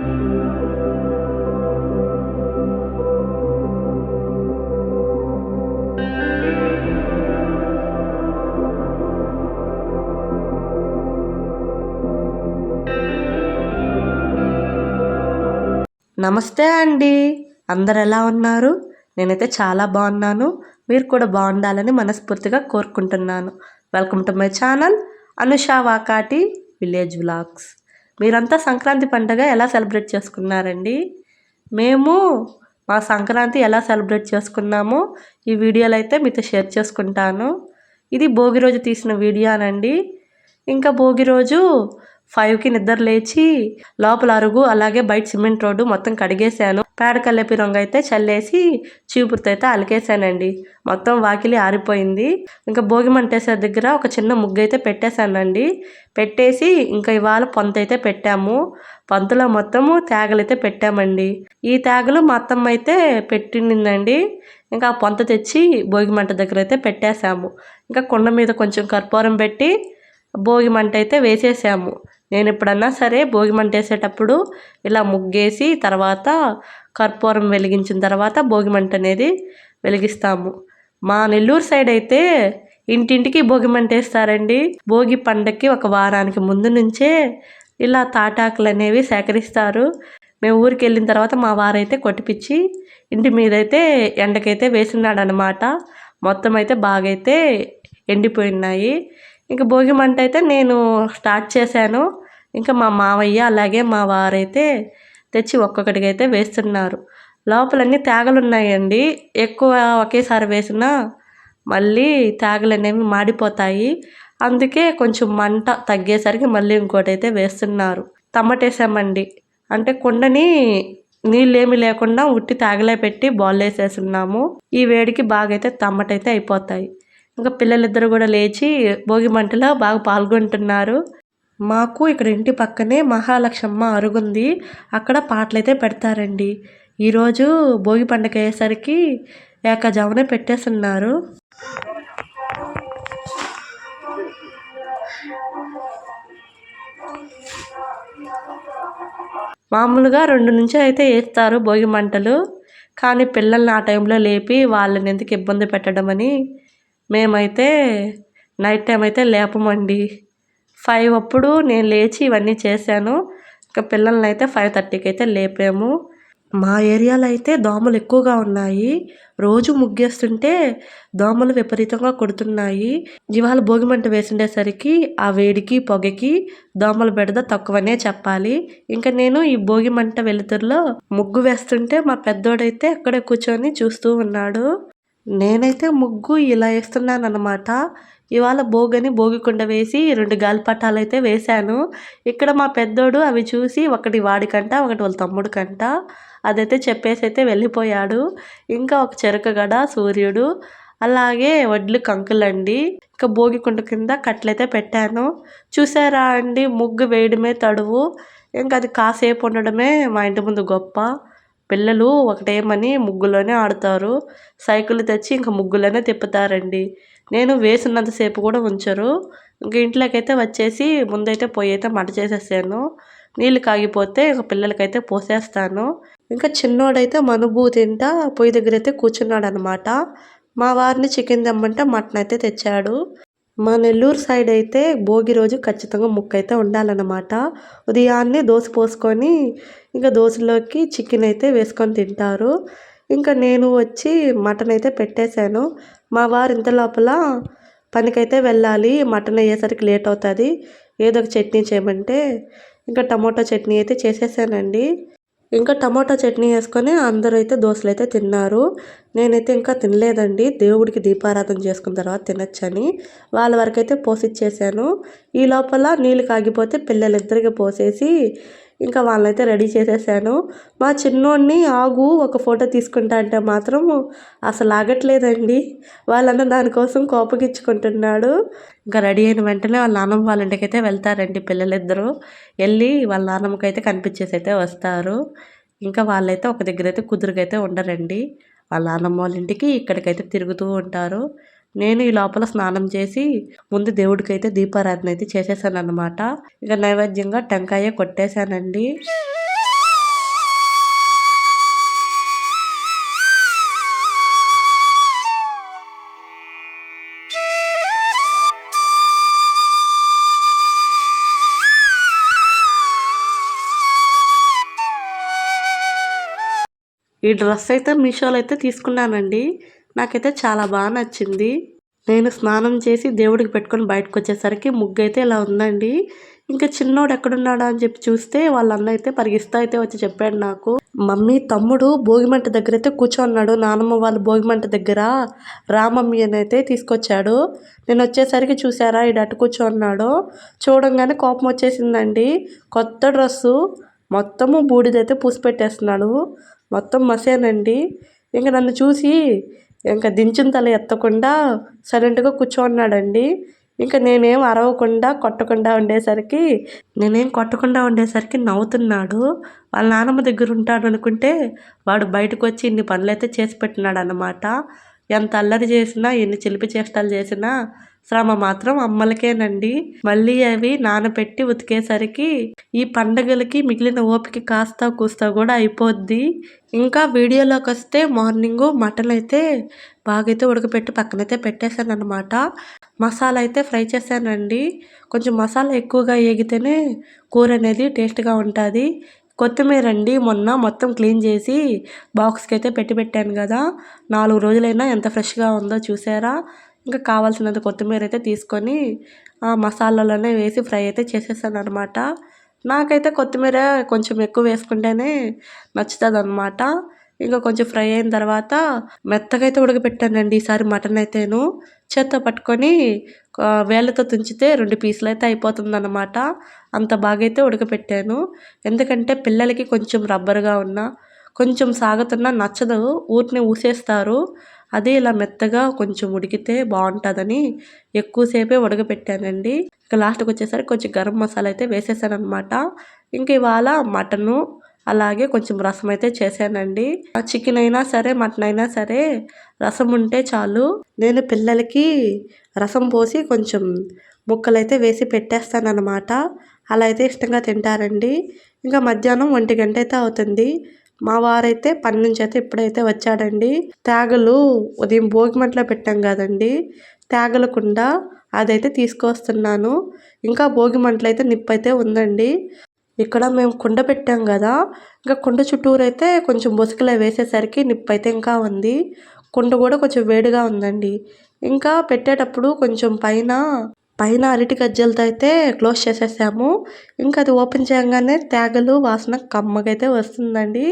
నమస్తే అండి. అందరు ఎలా ఉన్నారు? నేనైతే చాలా బాగున్నాను. మీరు కూడా బాగుండాలని మనస్ఫూర్తిగా కోరుకుంటున్నాను. Welcome to my channel Anusha Vakati village vlogs. మీరంతా సంక్రాంతి పండుగ ఎలా సెలబ్రేట్ చేసుకున్నారండి? మేము మా సంక్రాంతి ఎలా సెలబ్రేట్ చేసుకున్నామో ఈ వీడియోలో అయితే మీతో షేర్ చేసుకుంటాను. ఇది భోగి రోజు తీసిన వీడియోనండి. ఇంకా భోగి రోజు 5కి నిద్ర లేచి లోపల అరుగు అలాగే బయట సిమెంట్ రోడ్డు మొత్తం కడిగేశాను. పేడ కల్లెపి రంగు అయితే చల్లేసి చీపురుతో అయితే అలికేసానండి. మొత్తం వాకిలి ఆరిపోయింది. ఇంకా భోగి మంటేసే దగ్గర ఒక చిన్న ముగ్గు అయితే పెట్టేశానండి. పెట్టేసి ఇంకా ఇవాళ పొంత అయితే పెట్టాము. పొంతలో మొత్తము తేగలైతే పెట్టామండి. ఈ తేగలు మా అత్తమ్మ అయితే పెట్టిందండి. ఇంకా ఆ పొంత తెచ్చి భోగి మంట దగ్గర అయితే పెట్టేశాము. ఇంకా కుండ మీద కొంచెం కర్పూరం పెట్టి భోగి మంట అయితే వేసేసాము. నేను ఎప్పుడన్నా సరే భోగి మంట వేసేటప్పుడు ఇలా ముగ్గేసి తర్వాత కర్పూరం వెలిగించిన తర్వాత భోగి మంట అనేది వెలిగిస్తాము. మా నెల్లూరు సైడ్ అయితే ఇంటింటికి భోగి మంట వేస్తారండి. భోగి పండగకి ఒక వారానికి ముందు నుంచే ఇలా తాటాకులు అనేవి సేకరిస్తారు. మేము ఊరికి వెళ్ళిన తర్వాత మా వారైతే కొట్టిపిచ్చి ఇంటి మీద అయితే ఎండకైతే వేసినాడు అనమాట. మొత్తం అయితే బాగా అయితే ఎండిపోయినాయి. ఇంకా భోగి మంట అయితే నేను స్టార్ట్ చేశాను. ఇంకా మా మావయ్య అలాగే మా వారైతే తెచ్చి ఒక్కొక్కటిగా అయితే వేస్తున్నారు. లోపలన్నీ తేగలు ఉన్నాయండి. ఎక్కువ ఒకేసారి వేసినా మళ్ళీ తేగలు అనేవి మాడిపోతాయి. అందుకే కొంచెం మంట తగ్గేసరికి మళ్ళీ ఇంకోటి అయితే వేస్తున్నారు. టమాటేసామండి. అంటే కుండని నీళ్ళేమి లేకుండా ఉట్టి తేగలే పెట్టి బాల్ వేసేస్తున్నాము. ఈ వేడికి బాగా అయితే టమాటైతే అయిపోతాయి. ఇంకా పిల్లలిద్దరు కూడా లేచి భోగి మంటలో బాగా పాల్గొంటున్నారు. మాకు ఇక్కడ ఇంటి పక్కనే మహాలక్ష్మ అరుగుంది. అక్కడ పాటలైతే పెడతారండి. ఈరోజు భోగి పండుగ అయ్యేసరికి ఏకజామునే పెట్టేస్తున్నారు. మామూలుగా 2 నుంచి అయితే వేస్తారు భోగి మంటలు. కానీ పిల్లల్ని ఆ టైంలో లేపి వాళ్ళని ఎందుకు ఇబ్బంది పెట్టడం అని మేమైతే నైట్ టైం అయితే లేపమండి. 5 అప్పుడు నేను లేచి ఇవన్నీ చేశాను. ఇంకా పిల్లల్ని అయితే 5:30కి అయితే లేపాము. మా ఏరియాలో అయితే దోమలు ఎక్కువగా ఉన్నాయి. రోజు ముగ్గేస్తుంటే దోమలు విపరీతంగా కొడుతున్నాయి. ఇవాళ భోగిమంట వేసిండేసరికి ఆ వేడికి పొగకి దోమల బెడద తక్కువనే చెప్పాలి. ఇంకా నేను ఈ భోగిమంట వెలుతురులో ముగ్గు వేస్తుంటే మా పెద్దోడైతే అక్కడే కూర్చొని చూస్తూ ఉన్నాడు. నేనైతే ముగ్గు ఇలా వేస్తున్నాను అనమాట. ఇవాళ భోగికుండ వేసి 2 గాలిపటాలు అయితే వేశాను. ఇక్కడ మా పెద్దోడు అవి చూసి ఒకటి వాడికంట ఒకటి వాళ్ళ తమ్ముడికంట అదైతే చెప్పేసి అయితే వెళ్ళిపోయాడు. ఇంకా ఒక చెరకగడ సూర్యుడు అలాగే వడ్లు కంకులండి. ఇంకా భోగికుండ కింద కట్లయితే పెట్టాను. చూసారా అండి, ముగ్గు వేయడమే తడువు. ఇంకా అది కాసేపు ఉండడమే మా ఇంటి ముందు గొప్ప. పిల్లలు ఒకటేమని ముగ్గులోనే ఆడుతారు. సైకిల్ తెచ్చి ఇంకా ముగ్గులోనే తిప్పుతారండి. నేను వేసినంతసేపు కూడా ఉంచరు. ఇంక ఇంట్లోకైతే వచ్చేసి ముందైతే పొయ్యి అయితే మంట చేసేసాను. నీళ్ళు కాగిపోతే ఇంక పిల్లలకైతే పోసేస్తాను. ఇంకా చిన్నోడైతే మనుబు తింటా పొయ్యి దగ్గర అయితే కూర్చున్నాడు అనమాట. మా వారిని చికెన్ తెమ్మంటే మటన్ అయితే తెచ్చాడు. మా నెల్లూరు సైడ్ అయితే భోగి రోజు ఖచ్చితంగా ముక్క అయితే ఉండాలన్నమాట. ఉదయాన్నే దోశ పోసుకొని ఇంకా దోశలోకి చికెన్ అయితే వేసుకొని తింటారు. ఇంకా నేను వచ్చి మటన్ అయితే పెట్టేశాను. మా వారు ఇంత లోపల పనికైతే వెళ్ళాలి, మటన్ అయ్యేసరికి లేట్ అవుతుంది, ఏదో ఒక చట్నీ చేయమంటే ఇంకా టమోటా చట్నీ అయితే చేసేసానండి. ఇంకా టమోటా చట్నీ వేసుకొని అందరూ అయితే దోశలు అయితే తిన్నారు. నేనైతే ఇంకా తినలేదండి. దేవుడికి దీపారాధన చేసుకున్న తర్వాత తినొచ్చని వాళ్ళ వరకైతే పోసిచ్చేసాను. ఈ లోపల నీళ్ళు కాగిపోతే పిల్లలిద్దరికి పోసేసి ఇంకా వాళ్ళైతే రెడీ చేసేసాను. మా చిన్నోడిని ఆగు ఒక ఫోటో తీసుకుంటా అంటే మాత్రం అసలు ఆగట్లేదండి. వాళ్ళన్న దానికోసం కోపగించుకుంటున్నాడు. ఇంకా రెడీ అయిన వెంటనే వాళ్ళ నాన్నమ్మ వాళ్ళ ఇంటికి అయితే వెళ్తారండి పిల్లలిద్దరూ. వెళ్ళి వాళ్ళ నాన్నమ్మకి అయితే కనిపించేసి అయితే వస్తారు. ఇంకా వాళ్ళైతే ఒక దగ్గర అయితే కుదురుగైతే ఉండరండి. వాళ్ళ నాన్నమ్మ వాళ్ళ ఇంటికి ఇక్కడికైతే తిరుగుతూ ఉంటారు. నేను ఈ లోపల స్నానం చేసి ముందు దేవుడికైతే దీపారాధన అయితే చేసేసాను అనమాట. ఇక నైవేద్యంగా టెంకాయ కొట్టేశానండి. ఈ డ్రెస్ అయితే మీషోలో అయితే తీసుకున్నానండి. నాకైతే చాలా బాగా నచ్చింది. నేను స్నానం చేసి దేవుడికి పెట్టుకొని బయటకొచ్చేసరికి ముగ్గైతే ఇలా ఉందండి. ఇంకా చిన్నోడు ఎక్కడున్నాడా అని చెప్పి చూస్తే వాళ్ళ అన్న అయితే పరిగిస్తా అయితే వచ్చి చెప్పాడు నాకు. మమ్మీ తమ్ముడు భోగిమంట దగ్గర అయితే కూర్చోన్నాడు. నానమ్మ వాళ్ళ భోగిమంట దగ్గర రామమ్మీ అని అయితే తీసుకొచ్చాడు. నేను వచ్చేసరికి చూసారా ఈడు అటు కూర్చోన్నాడు. చూడంగానే కోపం వచ్చేసిందండి. కొత్త డ్రెస్సు మొత్తము బూడిదైతే పూసి పెట్టేస్తున్నాడు. మొత్తం మసేనండి. ఇంక నన్ను చూసి ఇంకా దించిన తల ఎత్తకుండా సైలెంట్గా కూర్చోన్నాడండి. ఇంకా నేనేం అరవకుండా కొట్టకుండా ఉండేసరికి నవ్వుతున్నాడు. వాళ్ళ నాన్నమ్మ దగ్గర ఉంటాడు అనుకుంటే వాడు బయటకు వచ్చి ఇన్ని పనులైతే చేసి పెట్టినాడు అన్నమాట. ఎంత అల్లరి చేసినా ఎన్ని చిలిపి చేష్టాలు చేసినా శ్రమ మాత్రం అమ్మలకేనండి. మళ్ళీ అవి నానబెట్టి ఉతికేసరికి ఈ పండగలకి మిగిలిన ఓపిక కాస్త కూస్తా కూడా అయిపోద్ది. ఇంకా వీడియోలోకి వస్తే మార్నింగ్ మటన్ అయితే బాగైతే ఉడకపెట్టి పక్కనైతే పెట్టేశాను అనమాట. మసాలా అయితే ఫ్రై చేశానండి. కొంచెం మసాలా ఎక్కువగా ఏగితేనే కూర అనేది టేస్ట్గా ఉంటుంది. కొత్తిమీర అండి మొన్న మొత్తం క్లీన్ చేసి బాక్స్కి అయితే పెట్టాను కదా, 4 రోజులైనా ఎంత ఫ్రెష్గా ఉందో చూసారా. ఇంకా కావాల్సినంత కొత్తిమీర అయితే తీసుకొని ఆ మసాలాలోనే వేసి ఫ్రై అయితే చేసేసాను అనమాట. నాకైతే కొత్తిమీర కొంచెం ఎక్కువ వేసుకుంటేనే నచ్చుతుంది అనమాట. ఇంకా కొంచెం ఫ్రై అయిన తర్వాత మెత్తగా అయితే ఉడకపెట్టానండి ఈసారి మటన్ అయితేను. చేత్తో పట్టుకొని వేళ్ళతో తుంచితే 2 పీసులు అయితే అయిపోతుంది అనమాట. అంత బాగా అయితే ఉడకపెట్టాను. ఎందుకంటే పిల్లలకి కొంచెం రబ్బర్గా ఉన్నా కొంచెం సాగుతున్నా నచ్చదు, ఊరిని ఊసేస్తారు. అదే ఇలా మెత్తగా కొంచెం ఉడికితే బాగుంటుందని ఎక్కువసేపే ఉడకపెట్టానండి. ఇక లాస్ట్కి వచ్చేసరికి కొంచెం గరం మసాలా అయితే వేసేసాను అనమాట. ఇంక ఇవాళ మటను అలాగే కొంచెం రసం అయితే చేశానండి. చికెన్ అయినా సరే మటన్ అయినా సరే రసం ఉంటే చాలు. నేను పిల్లలకి రసం పోసి కొంచెం ముక్కలైతే వేసి పెట్టేస్తానన్నమాట. అలా అయితే ఇష్టంగా తింటారండి. ఇంకా మధ్యాహ్నం 1 గంట అయితే అవుతుంది. మా వారైతే పని నుంచి అయితే ఇప్పుడైతే వచ్చాడండి. తేగలు ఉదయం భోగిమంటలో పెట్టాం కదండి, తేగల కుండ అదైతే తీసుకొస్తున్నాను. ఇంకా భోగిమంటలు అయితే నిప్పు అయితే ఉందండి. ఇక్కడ మేము కుండ పెట్టాం కదా, ఇంకా కుండ చుట్టూరు అయితే కొంచెం బొసుకులో వేసేసరికి నిప్పు అయితే ఇంకా ఉంది. కుండ కూడా కొంచెం వేడిగా ఉందండి. ఇంకా పెట్టేటప్పుడు కొంచెం పైన అరటి గజ్జలతో అయితే క్లోజ్ చేసేసాము. ఇంకా అది ఓపెన్ చేయగానే తేగలు వాసన కమ్మగైతే వస్తుందండి.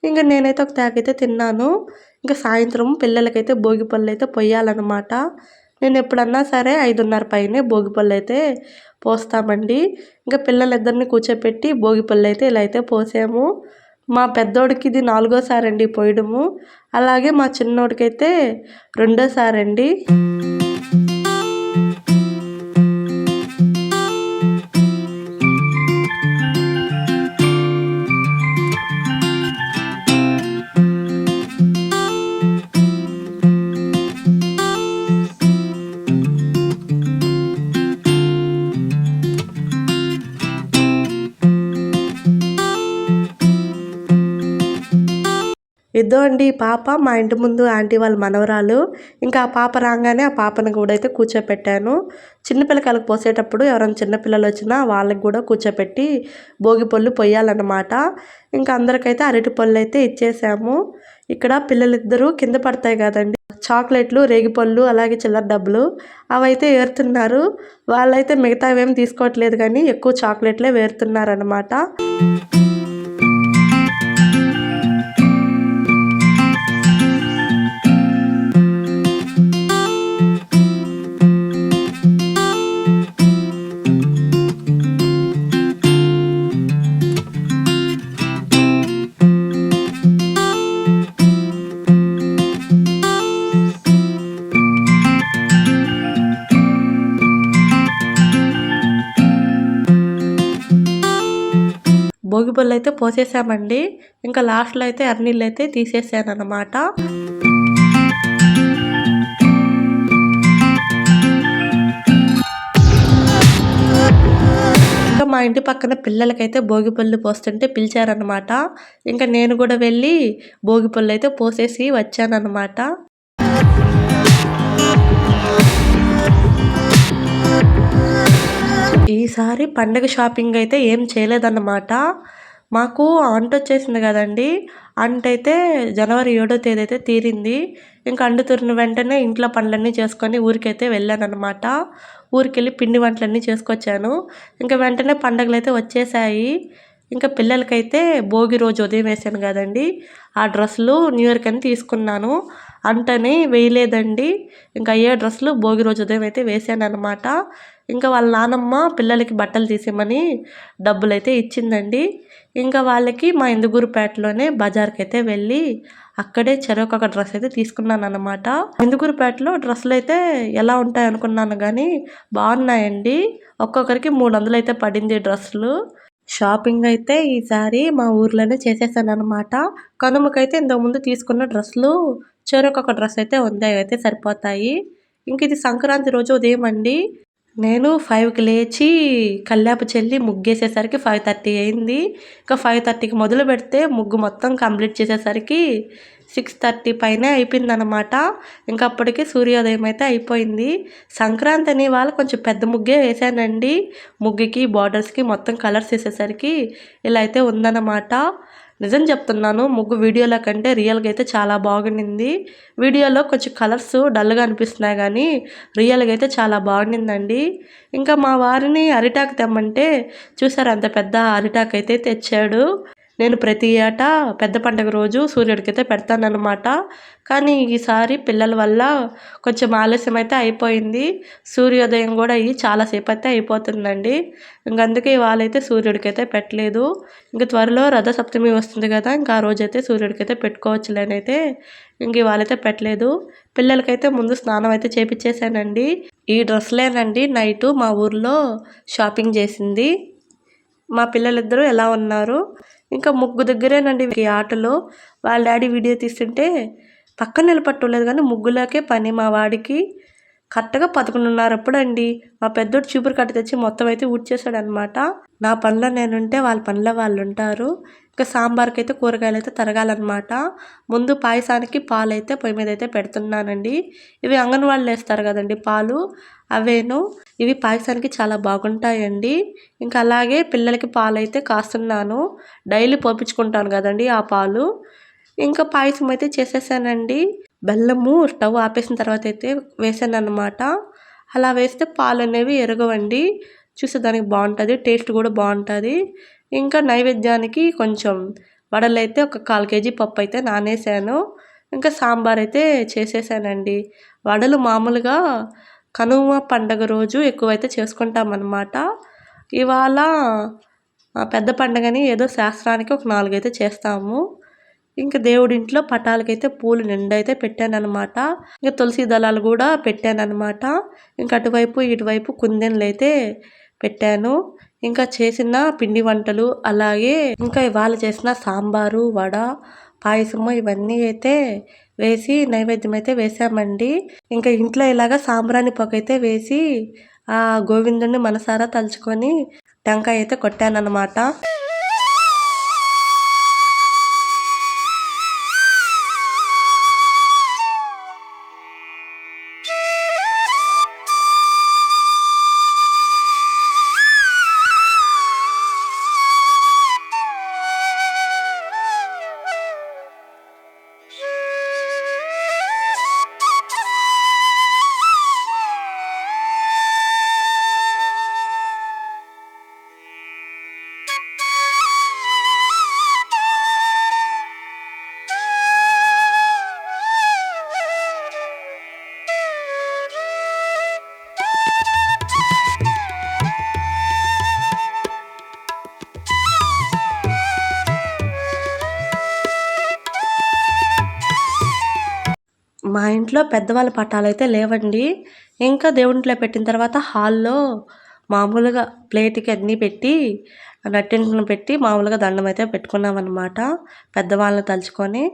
ఇంకా నేనైతే ఒక తేగ అయితే తిన్నాను. ఇంకా సాయంత్రం పిల్లలకైతే భోగి పళ్ళు అయితే పొయ్యాలన్నమాట. నేను ఎప్పుడన్నా సరే 5:30 పైనే భోగి పళ్ళు అయితే పోస్తామండి. ఇంకా పిల్లలిద్దరిని కూర్చోపెట్టి భోగి పళ్ళు అయితే ఇలా అయితే పోసాము. మా పెద్దోడికి ఇది 4గోసారి అండి పోయడము. అలాగే మా చిన్నోడికైతే 2సారి అండి. ఇద్దో అండి పాప మా ఇంటి ముందు ఆంటీ వాళ్ళ మనవరాలు. ఇంకా ఆ పాప రాగానే ఆ పాపను కూడా అయితే కూర్చోపెట్టాను. చిన్నపిల్లకాయలకు పోసేటప్పుడు ఎవరైనా చిన్నపిల్లలు వచ్చినా వాళ్ళకి కూడా కూర్చోపెట్టి భోగి పళ్ళు పొయ్యాలన్నమాట. ఇంకా అందరికైతే అరటి పళ్ళు అయితే ఇచ్చేసాము. ఇక్కడ పిల్లలిద్దరూ కింద పడతాయి కదండి చాక్లెట్లు, రేగిపళ్ళు అలాగే చిల్లర డబ్బులు అవైతే ఏరుతున్నారు. వాళ్ళైతే మిగతావేం తీసుకోవట్లేదు కానీ ఎక్కువ చాక్లెట్లే వేరుతున్నారు అనమాట. భోగి పళ్ళు అయితే పోసేసామండి. ఇంకా లాస్ట్లో అయితే అరనీళ్ళు అయితే తీసేసాను అనమాట. ఇంకా మా ఇంటి పక్కన పిల్లలకైతే భోగి పళ్ళు పోస్తుంటే పిలిచారనమాట. ఇంకా నేను కూడా వెళ్ళి భోగి పళ్ళు అయితే పోసేసి వచ్చానన్నమాట. ఈసారి పండగ షాపింగ్ అయితే ఏం చేయలేదన్నమాట. మాకు అంటొచ్చేసింది గదండీ! అంటైతే జనవరి 7వ తేదీ అయితే తీరింది. ఇంక అంటు తీరిన వెంటనే ఇంట్లో పనులన్నీ చేసుకొని ఊరికైతే వెళ్ళాననమాట. ఊరికెళ్ళి పిండి వంటలన్నీ చేసుకొచ్చాను. ఇంక వెంటనే పండగలైతే వచ్చేసాయి. ఇంక పిల్లలకైతే భోగి రోజు ఉదయం వేశాను గదండీ! ఆ డ్రెస్సులు న్యూ ఇయర్‌కని తీసుకున్నాను. అంటని వేయలేదండి. ఇంక అయ్యే డ్రెస్సులు భోగి రోజు ఉదయం అయితే వేశాననమాట. ఇంకా వాళ్ళ నానమ్మ పిల్లలకి బట్టలు తీసిమ్మని డబ్బులైతే ఇచ్చిందండి. ఇంకా వాళ్ళకి మా ఇందుగూరుపేటలోనే బజార్‌కైతే వెళ్ళి అక్కడే చెరొకొక డ్రెస్ అయితే తీసుకున్నాననమాట. ఇందుగూరుపేటలో డ్రెస్సులైతే ఎలా ఉంటాయనుకున్నాను గానీ బాగున్నాయండి. ఒక్కొక్కరికి 300 అయితే పడింది డ్రెస్సులు. షాపింగ్ అయితే ఈసారి మా ఊర్లోనే చేసేసాననమాట. కనుమకైతే ఇంతకుముందు తీసుకున్న డ్రెస్సులు చెరొకొక డ్రెస్ అయితే ఉంది. అవైతే సరిపోతాయి. ఇంక ఇది సంక్రాంతి రోజు ఉదయం అండి. నేను 5కి లేచి కల్లాపు చల్లి ముగ్గేసేసరికి 5:30 అయింది. ఇంకా 5:30కి మొదలుపెడితే ముగ్గు మొత్తం కంప్లీట్ చేసేసరికి 6:30 పైనే అయిపోయిందనమాట. ఇంక అప్పటికి సూర్యోదయం అయితే అయిపోయింది. సంక్రాంతి అని ఇవాళ కొంచెం పెద్ద ముగ్గే వేశానండి. ముగ్గుకి, బార్డర్స్‌కి మొత్తం కలర్స్ ఏసేసరికి ఇలా అయితే ఉందనమాట. నిజం చెప్తున్నాను. ముగ్గు వీడియోలో కంటే రియల్‌గా అయితే చాలా బాగుండింది. వీడియోలో కొంచెం కలర్స్ డల్‌గా అనిపిస్తున్నాయి గానీ, రియల్‌గా అయితే చాలా బాగుండిందండి. ఇంకా మా వారిని అరిటాకు తెమ్మంటే చూసారా ఎంత పెద్ద అరిటాకైతే తెచ్చాడు. నేను ప్రతి ఏటా పెద్ద పండుగ రోజు సూర్యుడికైతే పెడతాననమాట. కానీ ఈసారి పిల్లల వల్ల కొంచెం ఆలస్యం అయితే అయిపోయింది. సూర్యోదయం గూడా అయ్యి చాలా సేపయితే అయిపోతుందండి. ఇంకందుకే ఇవాళైతే సూర్యుడికైతే పెట్టలేదు. ఇంక త్వరలో రథసప్తమి వస్తుంది గదా! ఇంకా ఆ రోజైతే సూర్యుడికైతే పెట్టుకోవచ్చులేనైతే ఇంక ఇవాళైతే పెట్టలేదు. పిల్లలకైతే ముందు స్నానం అయితే చేపిచ్చేసానండి. ఈ డ్రెస్సులేనండి నైటు మా ఊర్లో షాపింగ్ చేసింది. మా పిల్లలిద్దరూ ఎలా ఉన్నారు. ఇంకా ముగ్గు దగ్గరేనండి ఈ ఆటలు. వాళ్ళ డాడీ వీడియో తీస్తుంటే పక్కన నిలబడలేదు గానీ ముగ్గులకే పని మా వాడికి. కరెక్ట్‌గా 11:30 అప్పుడండి మా పెద్దోడు చీపురు కట్ట తెచ్చి మొత్తం అయితే ఊడ్చేసాడనమాట. నా పనిలో నేనుంటే వాళ్ళ పనిలో వాళ్ళుంటారు. ఇంకా సాంబార్‌కైతే కూరగాయలైతే తరగాలనమాట. ముందు పాయసానికి పాలైతే పొయ్యి మీదైతే పెడుతున్నానండి. ఇవి అంగన్‌వాడీలో ఏస్తారు గదండీ పాలు అవేను. ఇవి పాయసానికి చాలా బాగుంటాయండి. ఇంకా అలాగే పిల్లలకి పాలైతే కాస్తున్నాను. డైలీ పోపించుకుంటాను గదండీ ఆ పాలు. ఇంకా పాయసం అయితే చేసేసానండి. బెల్లము స్టవ్ ఆపేసిన తర్వాత అయితే వేసాననమాట. అలా వేస్తే పాలనేవి ఎరగవండి. చూసేదానికి బావుంటది. టేస్ట్ గూడా బావుంటది. ఇంకా నైవేద్యానికి కొంచెం వడలైతే ఒక 1/4 కేజీ పప్పయితే నానేసాను. ఇంకా సాంబారైతే చేసేసానండి. వడలు మామూలుగా కనుమ పండగ రోజు ఎక్కువైతే చేసుకుంటామనమాట. ఇవాళ పెద్ద పండగని ఏదో శాస్త్రానికి ఒక 4 అయితే చేస్తాము. ఇంక దేవుడింట్లో పటాలకైతే పూలు నిండైతే పెట్టాననమాట. ఇంక తులసి దళాలు గూడా పెట్టాననమాట. ఇంక అటువైపు, ఇటువైపు కుందెన్లైతే పెట్టాను. ఇంకా చేసిన పిండి వంటలు, అలాగే ఇంకా ఇవాళ చేసిన సాంబారు, వడ, పాయసము ఇవన్నీ అయితే వేసి నైవేద్యం అయితే వేశామండి. ఇంకా ఇంట్లో ఇలాగ సాంబ్రాణి పొగైతే వేసి ఆ గోవిందుడిని మనసారా తలుచుకొని టెంకాయ అయితే కొట్టాననమాట. మా ఇంట్లో పెద్దవాళ్ళ పటాలైతే లేవండి. ఇంకా దేవుడింట్లో పెట్టిన తర్వాత హాల్‌లో మామూలుగా ప్లేట్‌కి అన్నీ పెట్టి, నట్టెంటుకలను పెట్టి మామూలుగా దండం అయితే పెట్టుకున్నామనమాట. పెద్దవాళ్ళని తలుచుకొని.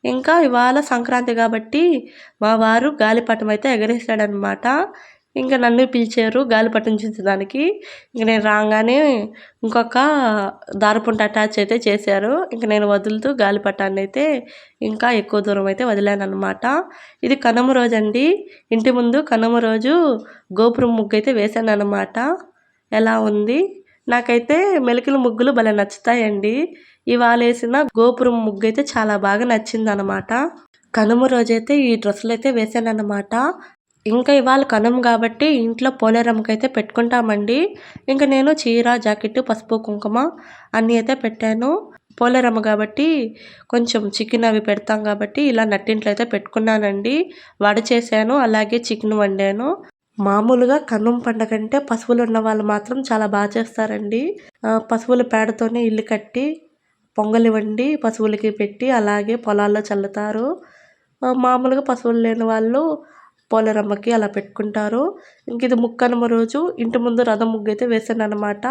ఇంకా ఇవాళ సంక్రాంతి కాబట్టి మా వారు గాలిపటం అయితే ఎగరేసాడనమాట. ఇంక నన్ను పిలిచారు గాలిపటం చూసేదానికి. ఇంక నేను రాంగానే ఇంకొక దారపుంట అటాచ్ అయితే చేశారు. ఇంక నేను వదులుతూ గాలిపటాన్నయితే ఇంకా ఎక్కువ దూరం అయితే వదిలాననమాట. ఇది కనుమ రోజండి. ఇంటి ముందు కనుమ రోజు గోపురం ముగ్గయితే వేశాననమాట. ఎలా ఉంది? నాకైతే మెలికల ముగ్గులు భలే నచ్చుతాయండి. ఇవాళ వేసిన గోపురం ముగ్గు అయితే చాలా బాగా నచ్చిందనమాట. కనుమ రోజైతే ఈ డ్రెస్సులైతే వేశాననమాట. ఇంకా ఇవాళ కనుమ కాబట్టి ఇంట్లో పోలేరమ్మకైతే పెట్టుకుంటామండి. ఇంక నేను చీర, జాకెట్టు, పసుపు, కుంకుమ అన్నీ అయితే పెట్టాను. పోలేరమ్మ కాబట్టి కొంచెం చికెన్ అవి పెడతాం కాబట్టి ఇలా నట్టింట్లో అయితే పెట్టుకున్నానండి. వడ చేశాను, అలాగే చికెన్ వండాను. మామూలుగా కనుమ పండగంటే పశువులు ఉన్న వాళ్ళు మాత్రం చాలా బాగా చేస్తారండి. పశువుల పేడతోనే ఇల్లు కట్టి పొంగలి వండి పశువులకి పెట్టి అలాగే పొలాల్లో చల్లుతారు. మామూలుగా పశువులు లేని వాళ్ళు పోలేరమ్మకి అలా పెట్టుకుంటారు. ఇంక ఇది ముక్కనుమ రోజు ఇంటి ముందు రథం ముగ్గు అయితే వేసాననమాట.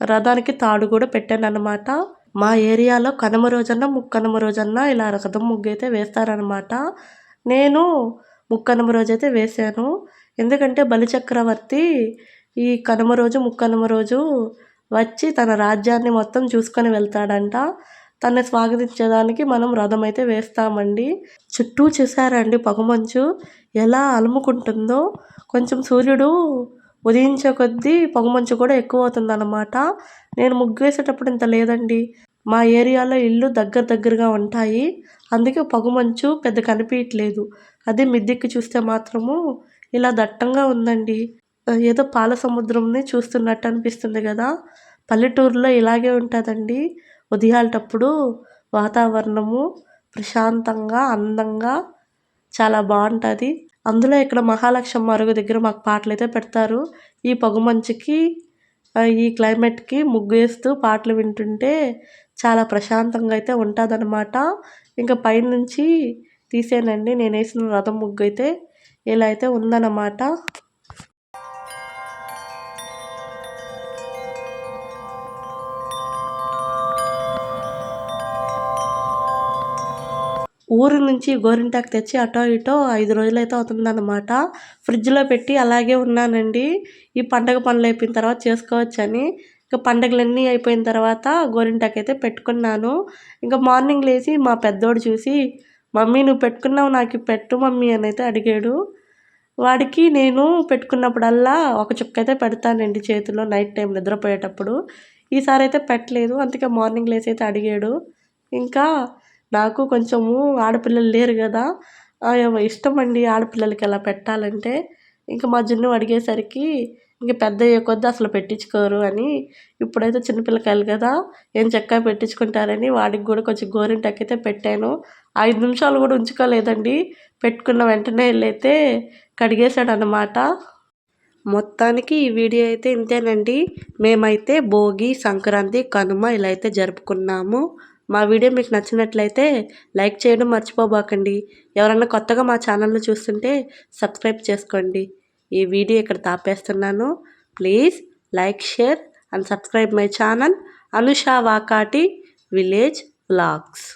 రథానికి తాడు కూడా పెట్టానన్నమాట. మా ఏరియాలో కనుమ రోజన్నా ముక్కనుమ రోజన్నా ఇలా రథం ముగ్గు అయితే వేస్తారనమాట. నేను ముక్కనుమ రోజైతే వేశాను. ఎందుకంటే బలిచక్రవర్తి ఈ కనుమ రోజు ముక్కనుమ రోజు వచ్చి తన రాజ్యాన్ని మొత్తం చూసుకొని వెళ్తాడంట. తనని స్వాగతించడానికి మనం రథం అయితే వేస్తామండి. చుట్టూ చూసారండి పొగమంచు ఎలా అలుముకుంటుందో. కొంచెం సూర్యుడు ఉదయించే కొద్దీ పొగమంచు కూడా ఎక్కువ అవుతుందన్నమాట. నేను ముగ్గు వేసేటప్పుడు ఇంత లేదండి. మా ఏరియాలో ఇల్లు దగ్గరగా ఉంటాయి. అందుకే పొగమంచు పెద్ద కనిపించట్లేదు. అదే మిద్దెక్కి చూస్తే మాత్రము ఇలా దట్టంగా ఉందండి. ఏదో పాల సముద్రంని చూస్తున్నట్టు అనిపిస్తుంది కదా. పల్లెటూరులో ఇలాగే ఉంటుందండి. ఉదయాలటప్పుడు వాతావరణము ప్రశాంతంగా, అందంగా చాలా బాగుంటుంది. అందులో ఇక్కడ మహాలక్ష్మి అరుగు దగ్గర మాకు పాటలైతే పెడతారు. ఈ పొగమంచుకి ఈ క్లైమేట్‌కి ముగ్గేస్తూ పాటలు వింటుంటే చాలా ప్రశాంతంగా అయితే ఉంటుందన్నమాట. ఇంకా పైనుంచి తీసానండి నేనేసిన రథం ముగ్గైతే ఇలా అయితే ఉందన్నమాట. ఊరు నుంచి గోరింటాకు తెచ్చి అటో ఇటో 5 రోజులైతే అవుతుందన్నమాట. ఫ్రిడ్జ్‌లో పెట్టి అలాగే ఉన్నానండి. ఈ పండగ పనులయిపోయిన తర్వాత చేసుకోవచ్చని. ఇంక పండగలన్నీ అయిపోయిన తర్వాత గోరింటాకైతే పెట్టుకున్నాను. ఇంక మార్నింగ్ లేచి మా పెద్దోడు చూసి, "మమ్మీ నువ్వు పెట్టుకున్నావు నాకు పెట్టు మమ్మీ" అనైతే అడిగాడు. వాడికి నేను పెట్టుకున్నప్పుడల్లా ఒక చుక్కైతే పెడతానండి చేతిలో నైట్ టైం నిద్రపోయేటప్పుడు. ఈసారైతే పెట్టలేదు. అందుకే మార్నింగ్ లేచైతే అడిగాడు. ఇంకా నాకు కొంచెము ఆడపిల్లలు లేరు గదా! ఇష్టమండి ఆడపిల్లలకి అలా పెట్టాలంటే. ఇంక మా జున్ను అడిగేసరికి ఇంక పెద్దయ్యే కొద్దీ అసలు పెట్టించుకోరు అని, ఇప్పుడైతే చిన్న పిల్లకాయలు గదా! ఎంచక్కా పెట్టించుకుంటారని వాడికి గూడా కొంచెం గోరింటాకైతే పెట్టాను. 5 నిమిషాలు గూడా ఉంచుకోలేదండి. పెట్టుకున్న వెంటనే ఎళ్ళైతే కడిగేశాడనమాట. మొత్తానికి ఈ వీడియో అయితే ఇంతేనండి. మేమైతే భోగి, సంక్రాంతి, కనుమ ఇలా అయితే జరుపుకున్నాము. మా వీడియో మీకు నచ్చినట్లయితే లైక్ చేయడం మర్చిపోబాకండి. ఎవరన్నా కొత్తగా మా ఛానల్‌ని చూస్తుంటే సబ్స్క్రైబ్ చేసుకోండి. ఈ వీడియో ఇక్కడ తాపేస్తున్నాను. Please like, share and subscribe my channel Anusha Vakati village vlogs.